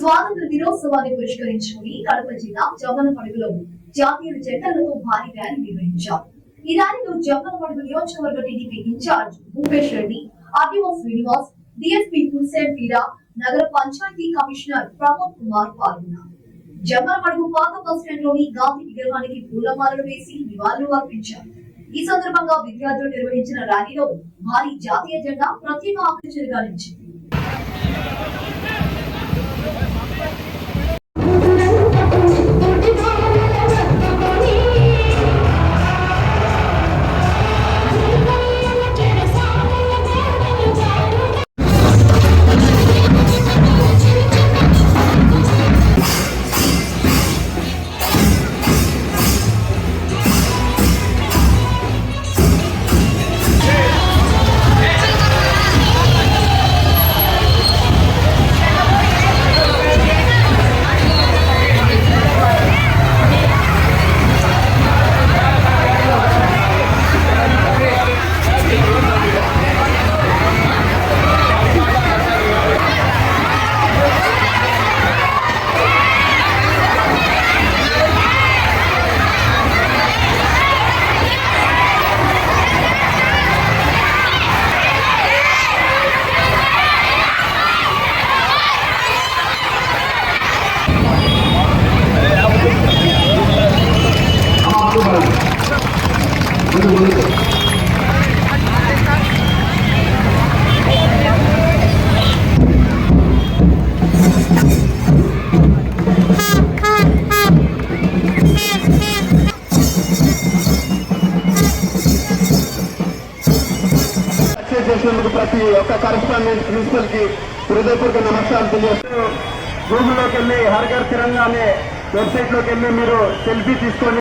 స్వాతంత్ర దినోత్సవాన్ని పురస్కరించుకుని కడప జిల్లా జమ్మలమడుగులో జాతీయ జెండాలతో భారీ ర్యాలీ నిర్వహించారు. ఈ ర్యాలీలో జమ్మలమడుగు నియోజకవర్గ TDP in-charge Bhupesh Reddy, RDO Srinivas, DSP Hussain Peera, నగర పంచాయతీ కమిషనర్ ప్రమోద్ కుమార్ పాల్గొన్నారు. జమ్మలమడుగు పాత బస్టాండ్ లోని గాంధీ విగ్రహానికి పూలమాలలు వేసి నివాళులు అర్పించారు. ఈ సందర్భంగా విద్యార్థులు నిర్వహించిన ర్యాలీలో భారీ జాతీయ జెండా ప్రత్యేక ఆకర్షణగా నిలిచింది. చేసినందుకు ప్రతి ఒక్క కరెస్పాండెంట్ ప్రిన్సిపల్ కి హృదయపూర్వక నమస్కారాలు తెలియజేస్తూ గూగుల్లోకి వెళ్ళి హర్ ఘర్ తిరంగా అనే వెబ్సైట్ లోకి వెళ్ళి మీరు సెల్ఫీ తీసుకొని